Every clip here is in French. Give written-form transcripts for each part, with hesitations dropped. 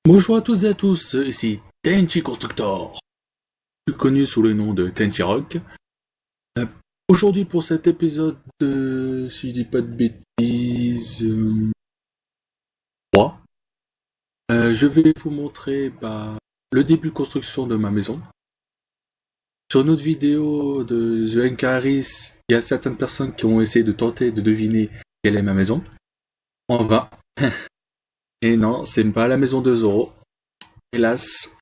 Bonjour à toutes et à tous, ici Tenchi Constructor, plus connu sous le nom de Tenchi Rock. Euh, Aujourd'hui pour cet épisode, si je dis pas de bêtises, 3, je vais vous montrer le début de construction de ma maison. Sur une autre vidéo de The Encaris, il y a certaines personnes qui ont essayé de tenter de deviner quelle est ma maison. En vain. Et non, c'est pas la maison de Zoro. Hélas.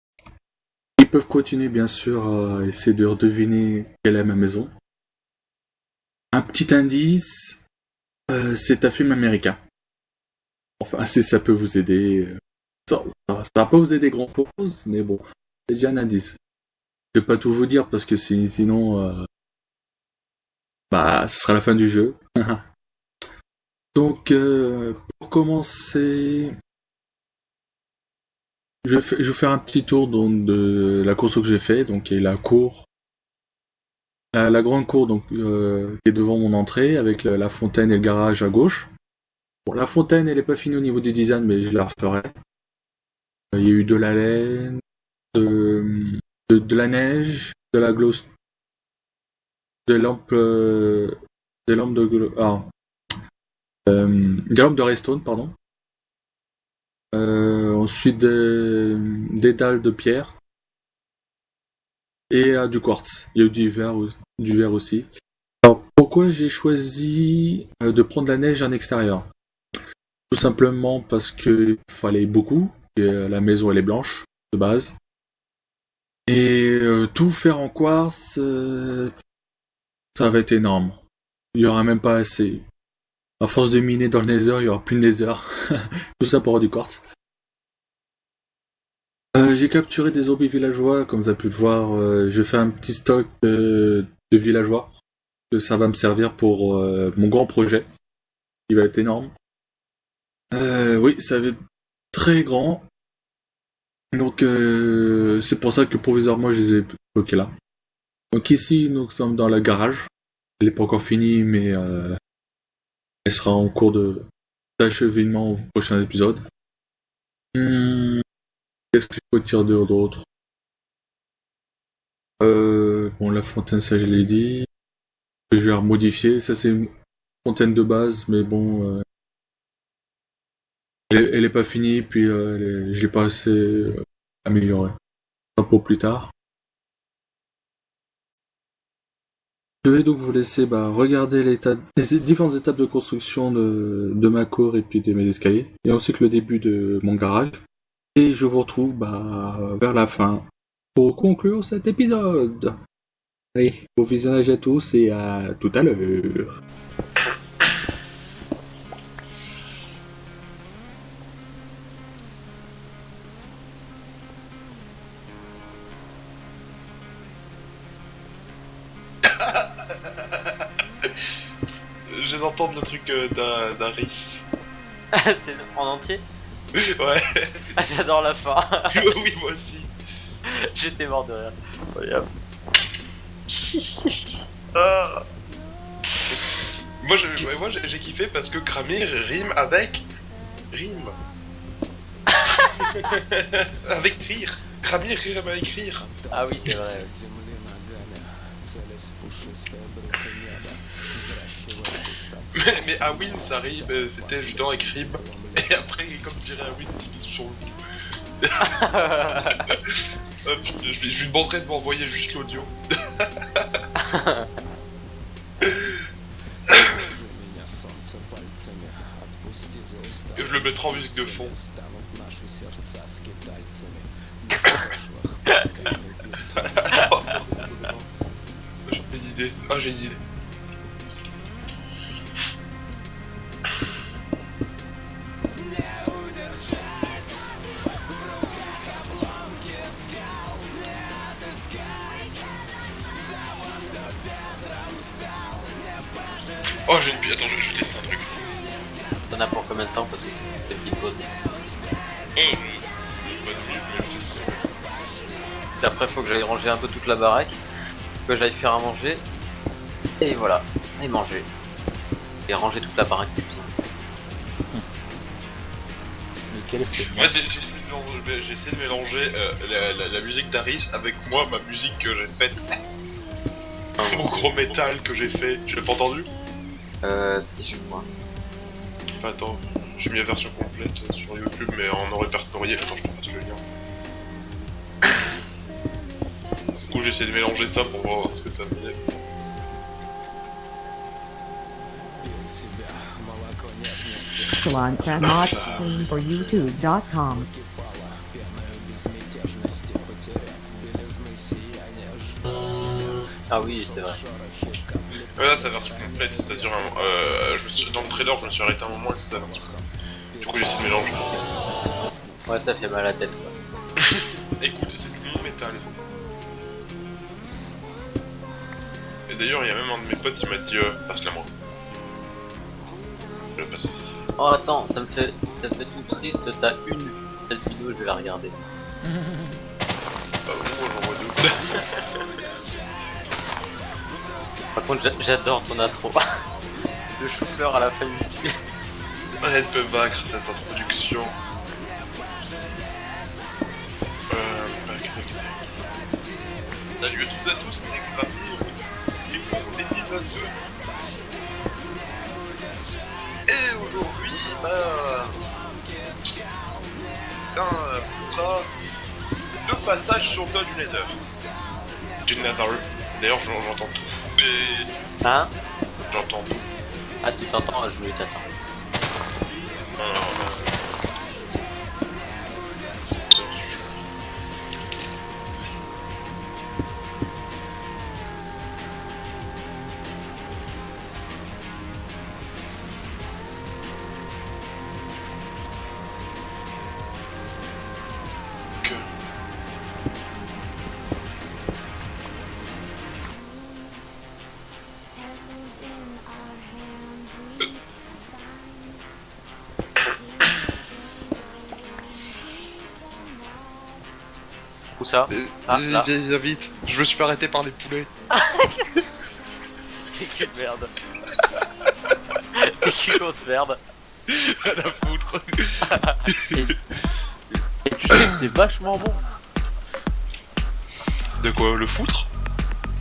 Ils peuvent continuer bien sûr à essayer de deviner quelle est ma maison. Un petit indice, c'est un film américain. Enfin, si ça peut vous aider. Ça va pas vous aider grand chose, mais bon, c'est déjà un indice. Je vais pas tout vous dire parce que sinon, ce sera la fin du jeu. Donc, pour commencer, je vais faire un petit tour donc, de la course que j'ai fait. Donc, il y a la cour, la grande cour donc qui est devant mon entrée avec la fontaine et le garage à gauche. Bon, la fontaine, elle est pas finie au niveau du design, mais je la referai. Il y a eu de la laine, de la neige, de la gloss, des lampes, des lampes des lampes de redstone, pardon. Ensuite des dalles de pierre et du quartz. Il y a eu du verre aussi. Alors pourquoi j'ai choisi de prendre la neige en extérieur? Tout simplement parce qu'il fallait beaucoup. Et, la maison elle est blanche de base. Et tout faire en quartz, ça va être énorme. Il y aura même pas assez. À force de miner dans le Nether, il y aura plus de Nether. Tout ça pour avoir du quartz. J'ai capturé des zombies villageois, comme vous avez pu le voir. Je fais un petit stock de villageois. Que ça va me servir pour mon grand projet. Il va être énorme. Oui, ça va être très grand. Donc c'est pour ça que provisoirement je les ai bloqués là. Donc ici nous sommes dans le garage. Elle n'est pas encore finie mais elle sera en cours d'acheminement au prochain épisode. Qu'est-ce que je peux dire d'autre? Bon la fontaine ça je l'ai dit. Je vais remodifier. Ça c'est une fontaine de base mais bon elle est pas finie puis je l'ai pas assez améliorée. Ça pour plus tard. Je vais donc vous laisser regarder les différentes étapes de construction de ma cour et puis de mes escaliers, et ensuite le début de mon garage. Et je vous retrouve vers la fin pour conclure cet épisode. Allez, bon visionnage à tous et à tout à l'heure. Je viens d'entendre le truc d'un riz. C'est en entier. Ouais. Ah, j'adore la fin. Oui, moi aussi. J'étais mort de rire. Regarde. Ah. Moi, j'ai kiffé parce que Kramir rime avec rime. Avec rire. Kramir rime avec rire. Ah oui, c'est vrai. Mais Awin, ça rime, c'était justement avec rime. Et après, comme dirait Awin, il sur le je lui demanderai de m'envoyer juste l'audio. Je le mettrai en musique de fond. J'ai une idée. Ah, j'ai une idée. Oh, j'ai une pile. Attends, je teste un truc. T'en as pour combien de temps, peut-être cette petite pause? J'ai pas de minute, mais je teste un truc. Et après, faut que j'aille ranger un peu toute la baraque, que j'aille faire à manger, et voilà, et manger. Et ranger toute la baraque. quel effet. En fait, j'ai essayé de mélanger la musique d'Aris avec moi, ma musique que j'ai faite. Mon gros métal que j'ai fait. Tu l'as pas entendu? Si, je crois. Enfin, attends, j'ai mis la version complète sur YouTube, mais en répertorié. Attends, je te passe le lien. Du coup, j'ai essayé de mélanger ça pour voir ce que ça faisait. Salon cannot stream for YouTube.com. Ah oui, c'est vrai. Voilà, sa version complète, c'est-à-dire dans le trailer, je me suis arrêté un moment et c'est ça. Du coup, j'ai essayé de mélanger. Ouais, ça fait mal à la tête, quoi. Écoute, c'est du mon métal. Et d'ailleurs, il y a même un de mes potes qui m'a dit passe-la moi. Je vais passer ici. Oh, attends, ça me fait tout triste, t'as une. Cette vidéo, je vais la regarder. Bah, moi, j'en vois deux. Par contre, j'adore ton intro. Le chauffeur à la fin du film. Elle peut vaincre cette introduction. Salut à toutes et à tous, c'est Graphie. Et pour l'épisode 2. Et aujourd'hui, ce sera deux passages sur le du Nether. Du Nether. D'ailleurs, j'entends tout. Mais Hein? j'entends tout. Ah, tu t'entends? Je voulais t'attendre. Où ça? Ah, là. Vite, je me suis fait arrêter par les poulets. T'es qu'une merde. T'es qu'une grosse merde. À la foutre. Et tu sais que c'est vachement bon. De quoi, le foutre?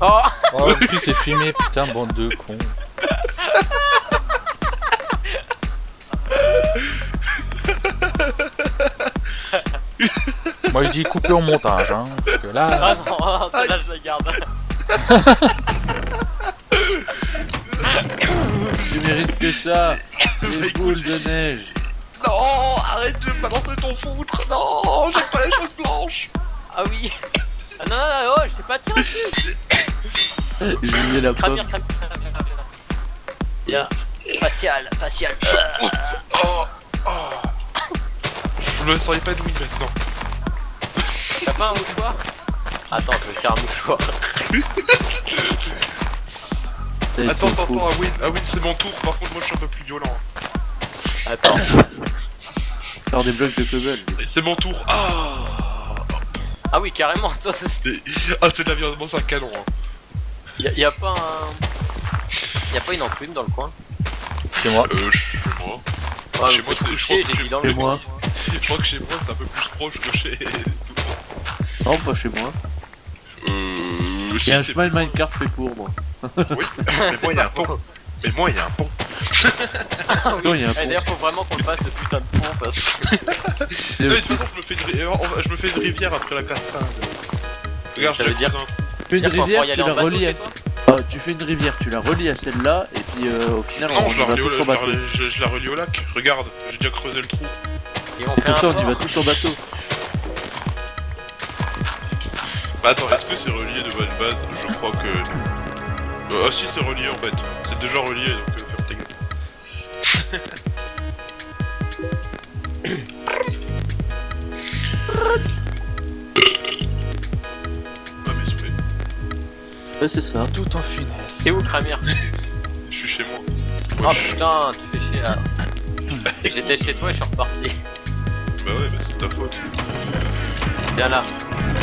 Oh! Oh, en plus c'est filmé, putain, bande de cons. Moi je dis couper au montage, hein, parce que là... Ah non, celle-là je la garde. Tu mérites que ça, les boules de neige. Non, arrête de balancer ton foutre. Non, j'aime pas les choses blanches. Ah oui. Ah non, non, non, oh, je t'ai pas tiré dessus. J'ai mis la pomme. Cramire. Bien. Facial. Oh. Je me sens épanoui maintenant. T'as pas un mouchoir? Attends, je vais faire un mouchoir. Attends, Awin, c'est mon tour. Par contre, moi je suis un peu plus violent. Attends. Faire des blocs de cobble. C'est mon tour. Ah oui, carrément, toi c'est... C'est de la violence, c'est un canon. Hein. Y'a pas un... Y'a pas une enclume dans le coin? Chez moi. Chez moi. Ouais, Chez moi, c'est... couché, j'ai dit dans le Chez moi. Je crois que chez moi c'est un peu plus proche que chez... Non, pas chez moi. Il y a un chemin de Minecraft fait pour moi. Oui, mais moi il y a un pont. Non, il y a un Et pont. d'ailleurs, faut vraiment qu'on le fasse ce putain de pont parce que... Non, de toute façon, je me fais une rivière après la cascade. Regarde, Ça je veut dire- Tu fais une Dire qu'on rivière, pourra y tu aller en la bateau relis à... chez toi? Tu fais une rivière, tu la relis à celle-là, et puis au final Non, on je la va relie tous en bateau. je la relie au lac. Regarde, j'ai déjà creusé le trou. Et on fait Comme un ça on y port. va tous en bateau. Bah attends, est-ce que c'est relié de bonne base? Je crois que... Ah si, c'est relié en fait. C'est déjà relié, donc ferme tes gueules. Ah mais soufflé. Ouais, c'est ça. Tout en finesse. C'est où, Kramir? Je suis chez moi. Oh putain, tu fais chier là. J'étais chez toi et je suis reparti. Bah ouais, bah c'est ta faute. Viens là,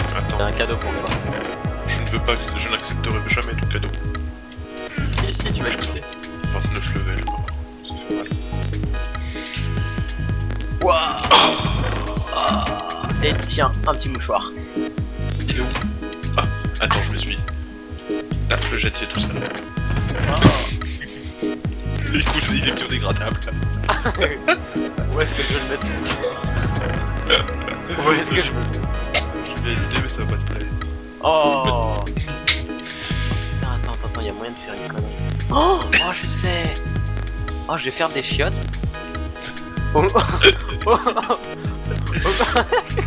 j'ai Attends, un cadeau pour toi. je ne veux pas, je n'accepterai jamais ton cadeau. Ici, tu vas écouter. 29 levels. Ça fait mal. Waouh! Et tiens, un petit mouchoir. Il est où? Ah, attends, je me suis. Là, je le jette, c'est tout seul. Écoute, il est biodégradable. Où est-ce que je vais le mettre? Où est-ce que je veux? Je vais l'aider, mais ça va pas te plaire. Oh. Attends, y'a moyen de faire une connerie. Oh, je sais. Oh, je vais faire des chiottes. Oh.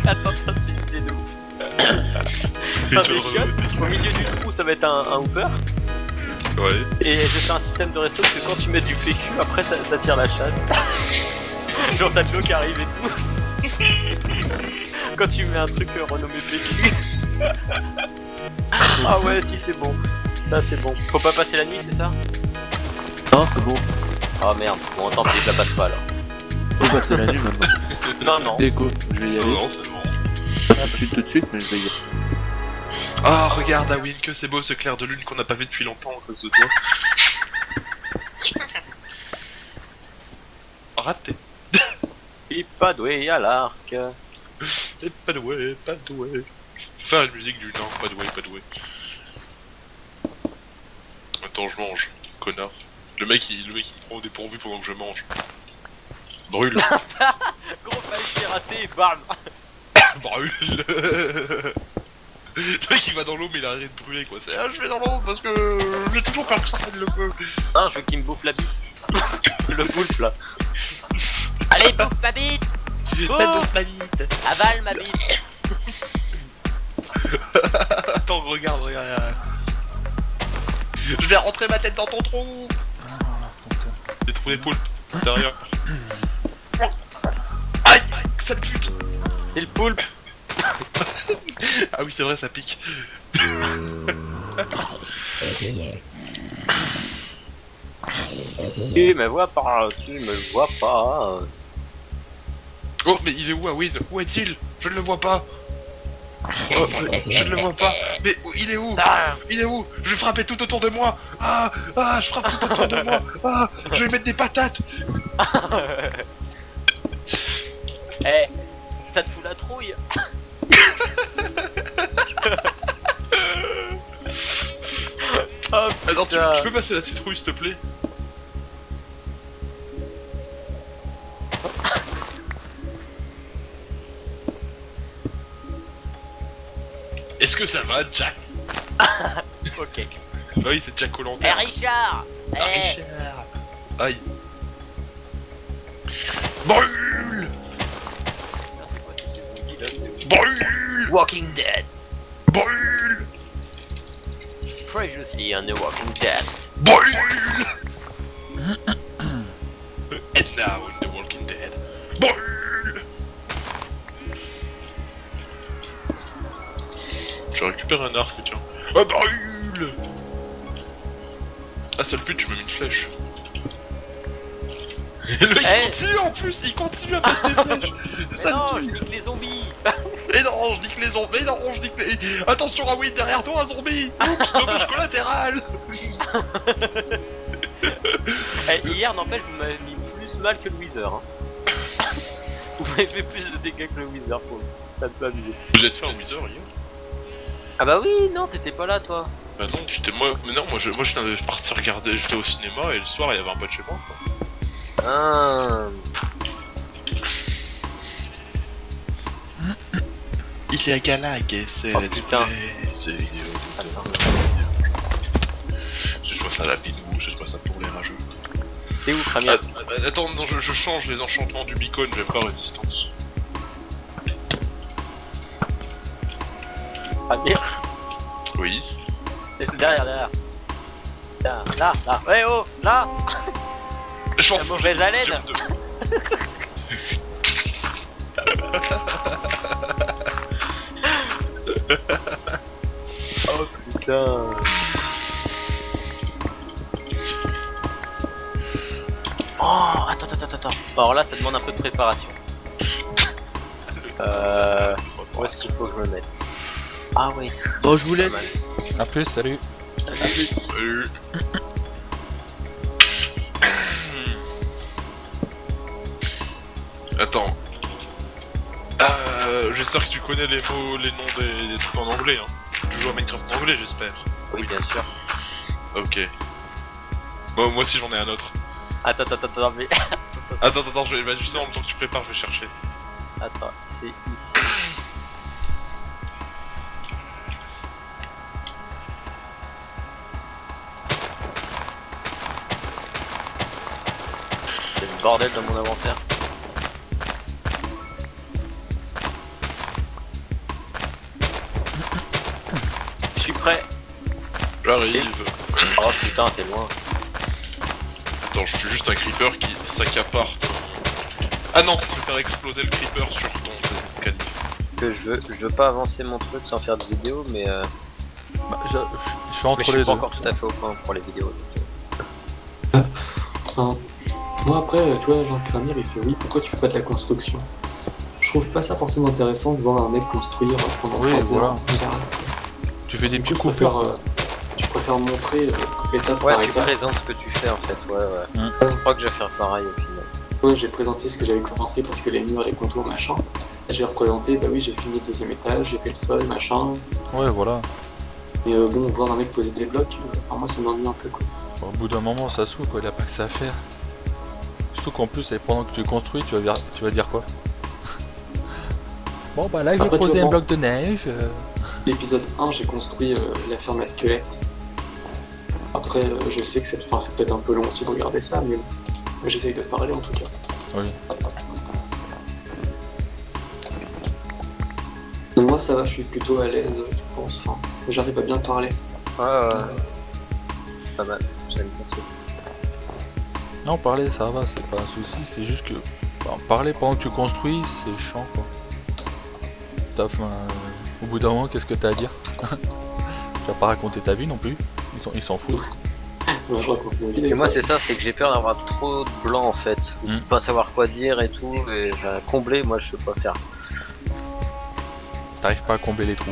Attends, c'est de ouf. Faire des chiottes, au milieu du trou, ça va être un hooper. Ouais. Et je vais faire un système de réseau que quand tu mets du PQ, après ça tire la chasse. Genre t'as de l'eau qui arrive et tout. Quand tu mets un truc renommé PQ. Ah ouais, si c'est bon. Ça c'est bon. Faut pas passer la nuit, c'est ça? Non, c'est bon. Oh merde, bon tant pis, je la passe pas alors. Faut passer la nuit maintenant. Non. Déco, je vais y aller. Non, c'est bon. Tout de suite, mais je vais y aller. Ah, regarde, Awin, que c'est beau ce clair de lune qu'on n'a pas vu depuis longtemps à cause de toi. Raté. Et pas doué à l'arc. Et pas doué, pas doué. Faire la musique du non, pas doué, pas doué. Attends, je mange, connard. Le mec il prend au dépourvu pendant que je mange. Brûle. Gros faille raté, bam. Brûle. Le mec il va dans l'eau mais il a arrêté de brûler quoi. C'est je vais dans l'eau parce que j'ai toujours peur que ça prenne le feu. Non, je veux qu'il me bouffe la bite. Le bouffe là. Allez, bouffe ma bite. Bouffe ma bite. Avale ma bite. Attends, regarde. Je vais rentrer ma tête dans ton trou. J'ai trouvé des poulpes derrière. Aïe, sale pute. C'est le poulpe. Ah oui, c'est vrai, ça pique. Tu me vois pas, tu me vois pas. Oh, mais il est où, Awin? Où est-il? Je ne le vois pas. Oh, je ne le vois pas. Mais il est où? Il est où? Je vais frapper tout autour de moi. Ah, je frappe tout autour de moi. Ah, je vais mettre des patates. Eh, ça te fout la trouille. Oh Attends, putain. tu peux passer la citrouille s'il te plaît? Est-ce que ça va, Jack? Ok. Oui, c'est Jack Collanter. Eh Richard. Eh. Aïe. Brûle! Brûle! Walking Dead. Brûle! Previously on The Walking Dead. Brûle! And now in The Walking Dead. Brûle! Je récupère un arc, tiens. Ah, brûle! Ah, sale pute, tu m'as mis une flèche. Et le mec Hey. il continue en plus, il continue à mettre des flèches. Mais Sale non, je pute. nique les zombies. Mais non, je dis que les zombies. Mais non, je dis que les. Attention, Awin, derrière toi, un zombie. Oups, dommage collatéral. Eh, hier, n'empêche, vous m'avez mis plus mal que le Wither. Hein. Vous m'avez fait plus de dégâts que le Wither, pour ça me fait amuser. Vous êtes fait un Wither hier? Ah bah oui, non, t'étais pas là, toi. Bah non, j'étais moi. Mais non, moi j'étais parti regarder, j'étais au cinéma et le soir il y avait un pote chez moi. Quoi. Ah. Il est à Galag et c'est Oh, putain. c'est je vois ça à la pinou, je vois ça pour les rageux. T'es où, Kramia? Attends, non, je change les enchantements du beacon, j'aime pas résistance. Kramia. Oui. Derrière. Là. Ouais, oh, là. Je La mauvaise haleine. Oh putain. Oh, attends. Alors là, ça demande un peu de préparation. Où est-ce qu'il faut que je me mette? Ah oui. Bon, je vous laisse. A plus, salut. Attends. J'espère que tu connais les mots, les noms des trucs en anglais, hein. Tu joues à Minecraft en anglais, j'espère. Oui, bien sûr. Ok. Bon, moi aussi j'en ai un autre. Attends, mais... Attends, je vais juste en même temps que tu prépares, je vais chercher. Attends, c'est ici. C'est le bordel dans mon inventaire. Je suis prêt. J'arrive. Oh putain, t'es loin. Attends, je suis juste un creeper qui s'accapare. Ah non, je vais faire exploser le creeper sur ton calife. Que je veux pas avancer mon truc sans faire de vidéo, mais Bah, je suis mais entre je les suis pas deux. encore tout à fait au point pour les vidéos. Enfin, moi après, tu vois, Jean Cramir il fait oui, pourquoi tu fais pas de la construction? Je trouve pas ça forcément intéressant de voir un mec construire pendant Oui, 3 voilà. heures. Tu fais des Du petits coup, coupures. tu préfères montrer étape Ouais, par tu étape. présentes ce que tu fais en fait, ouais. Mm. Je crois que je vais faire pareil au final. Ouais, j'ai présenté ce que j'avais commencé parce que les murs, les contours, machin. Là, je vais représenter, bah oui, j'ai fini le 2e étage, j'ai fait le sol, machin. Ouais, voilà. Mais bon, voir un mec poser des blocs, enfin, moi ça m'ennuie un peu quoi. Au bout d'un moment, ça saoule quoi, il a pas que ça à faire. Surtout qu'en plus, et pendant que tu construis, tu vas dire quoi? Bon, bah là, j'ai Après, tu posé vois, un bloc de neige. L'épisode 1, j'ai construit la ferme à squelette. Après, je sais que c'est peut-être un peu long aussi de regarder ça, mais bon, j'essaye de parler en tout cas. Oui. Donc moi ça va, je suis plutôt à l'aise, je pense. Enfin, j'arrive à bien parler. Ouais. Pas mal, j'aime bien ça. Non, parler, ça va, c'est pas un souci. C'est juste que parler pendant que tu construis, c'est chiant quoi. Au bout d'un moment, qu'est-ce que t'as à dire? Tu vas pas raconter ta vie non plus. Ils s'en foutent. Moi je raconte ma vie. Et moi c'est ça, c'est que j'ai peur d'avoir trop de blanc en fait, ou de pas savoir quoi dire et tout, et combler, moi je sais pas faire. T'arrives pas à combler les trous.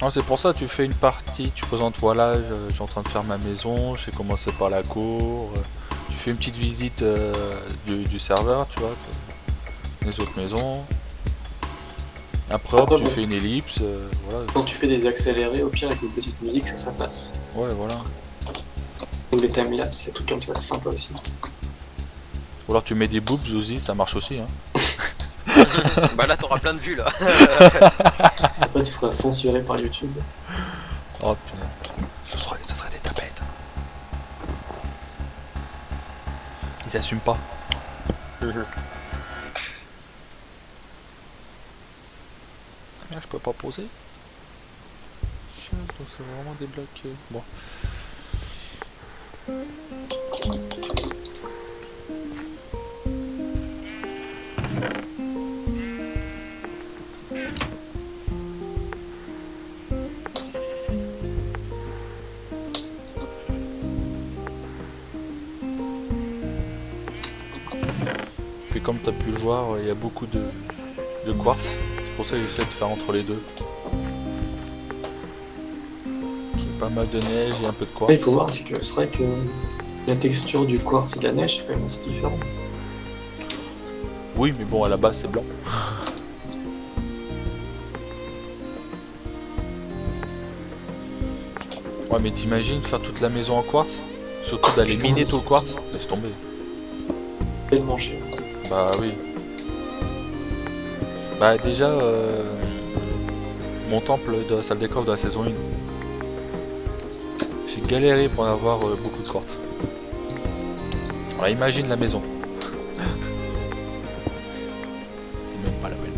Non, c'est pour ça tu fais une partie, tu présentes voilà, je suis en train de faire ma maison, j'ai commencé par la cour, tu fais une petite visite du serveur, tu vois, les autres maisons. Après hop, tu fais une ellipse, voilà. Quand tu fais des accélérés, au pire avec une petite musique, ça passe. Ouais, voilà. Ou les timelapses, les trucs comme ça, c'est sympa aussi. Ou alors tu mets des boobs aussi, ça marche aussi. Hein. Bah là t'auras plein de vues là. Après tu seras censuré par YouTube. Oh putain, ce serait des tapettes. Ils assument pas. Ah, je peux pas poser. Donc c'est vraiment des blocs. Bon. Puis comme tu as pu le voir, il y a beaucoup de quartz. C'est pour ça que j'essaie de faire entre les deux. Il y a pas mal de neige et un peu de quartz. Il faut voir, c'est vrai que la texture du quartz et de la neige, c'est quand même assez différent. Oui, mais bon, à la base, c'est blanc. Ouais, mais t'imagines faire toute la maison en quartz? Surtout d'aller miner tout le quartz? Laisse tomber. Tellement cher. Bah oui. Bah déjà, mon temple de la salle des coffres de la saison 1. J'ai galéré pour en avoir beaucoup de quartz. Alors imagine la maison. C'est même pas la peine.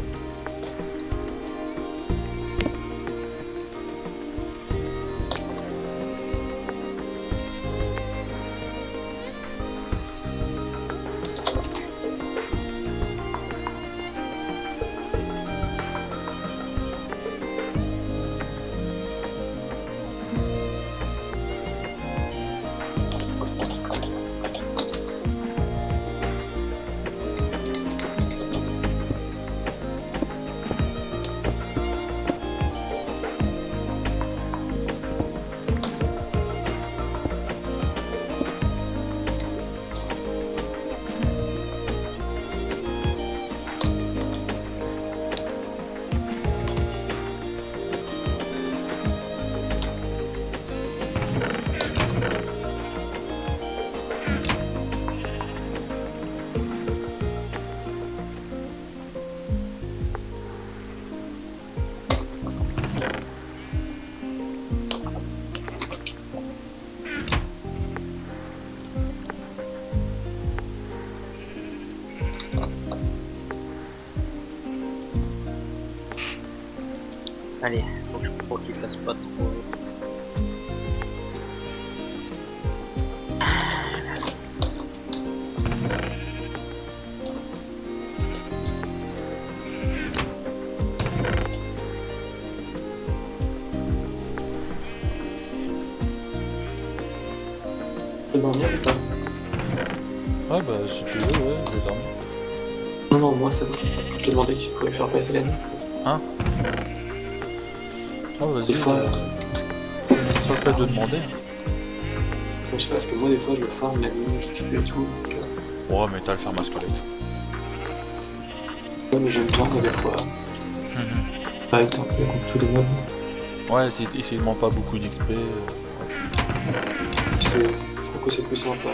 Allez, faut qu'il fasse pas trop. Tu veux dormir ou pas? Ouais, bah si tu veux, ouais, je vais dormir. Non, non, moi c'est bon. Je te demandais si tu pouvais faire passer la nuit. Ah, vas-y, Des fois, c'est pas le fait de demander. je sais pas, parce que moi des fois je farm la nuit, XP et tout. Donc, Ouais, mais t'as le faire masquelette. ouais, mais j'aime bien, moi des fois, pas être un peu comme tous les mobs. Ouais, s'il demande pas beaucoup d'XP. Je trouve que c'est plus sympa.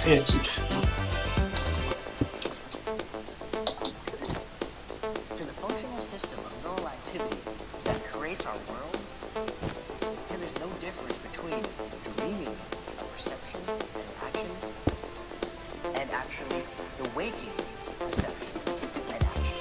créatif. To the functional system of neural activity that creates our world, there is no difference between dreaming a perception and action, and actually the waking perception and action.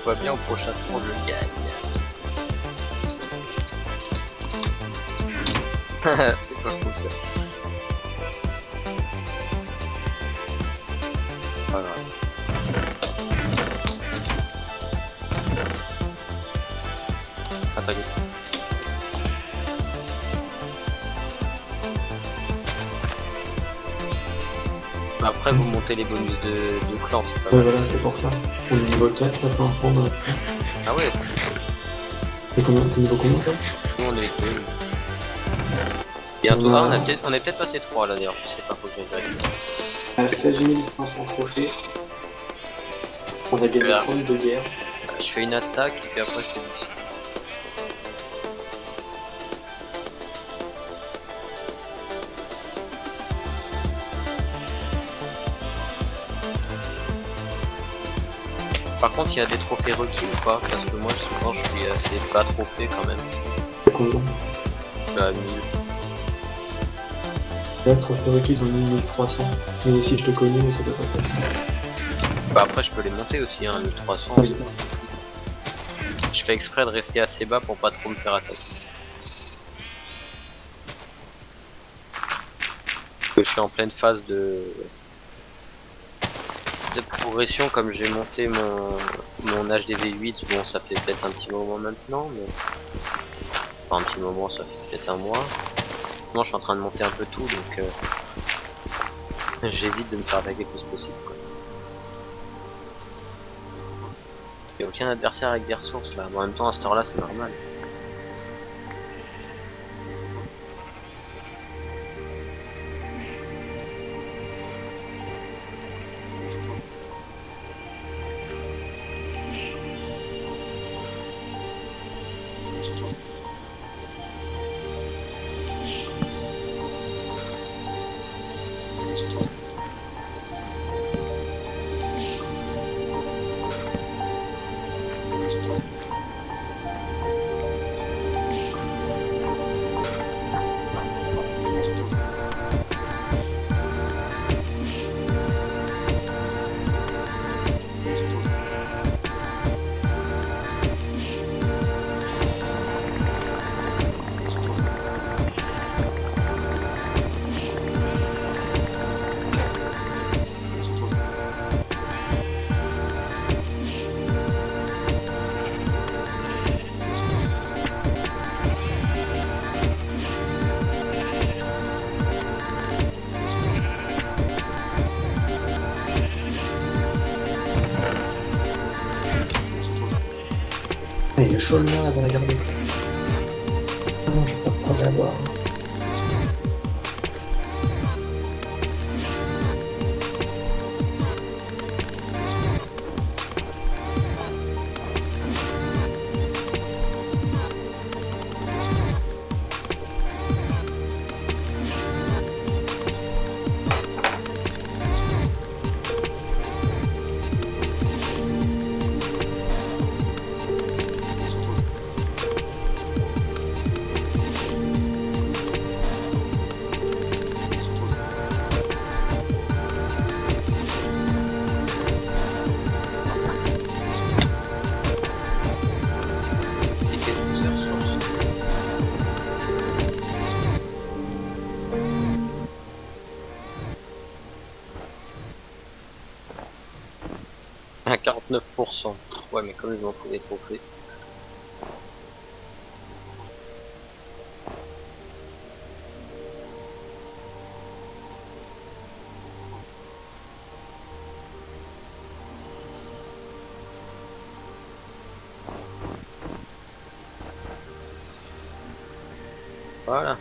On va bien au prochain tour, je gagne. C'est pas cool ça. Pas grave. Ah, t'inquiète. Après vous montez les bonus de clan, c'est pas mal. Voilà, c'est pour ça. On est niveau 4 là pour l'instant dans la Ah ouais, T'es niveau combien ça? nous on est les deux. Bientôt, on est peut-être passé 3 là d'ailleurs, je sais pas, faut que je vérifie. À 16 500 trophées. On a gagné 32 guerres. Je fais une attaque et puis après je fais du... Par contre, il y a des trophées requis ou pas? Parce que moi, souvent, je suis assez bas trophée quand même. C'est combien? Je suis à 1000. Là, trophée requis, ils ont mis 1300. Mais si je te connais, ça doit pas passer. Bah après, je peux les monter aussi, hein, 1300. Oui. Je fais exprès de rester assez bas pour pas trop me faire attaquer. Parce que je suis en pleine phase de progression, comme j'ai monté mon HDV8, bon ça fait peut-être un petit moment maintenant, mais enfin un petit moment, ça fait peut-être un mois. Moi je suis en train de monter un peu tout, donc j'évite de me faire attaquer le plus possible, quoi. Il n'y a aucun adversaire avec des ressources là, bon, en même temps à cette heure là c'est normal. Il est chaud le noir, elle va regarder. Ah non, je peux pas prendre la boire. À 49%. Ouais, mais comme je m'en fous des trophées. Voilà.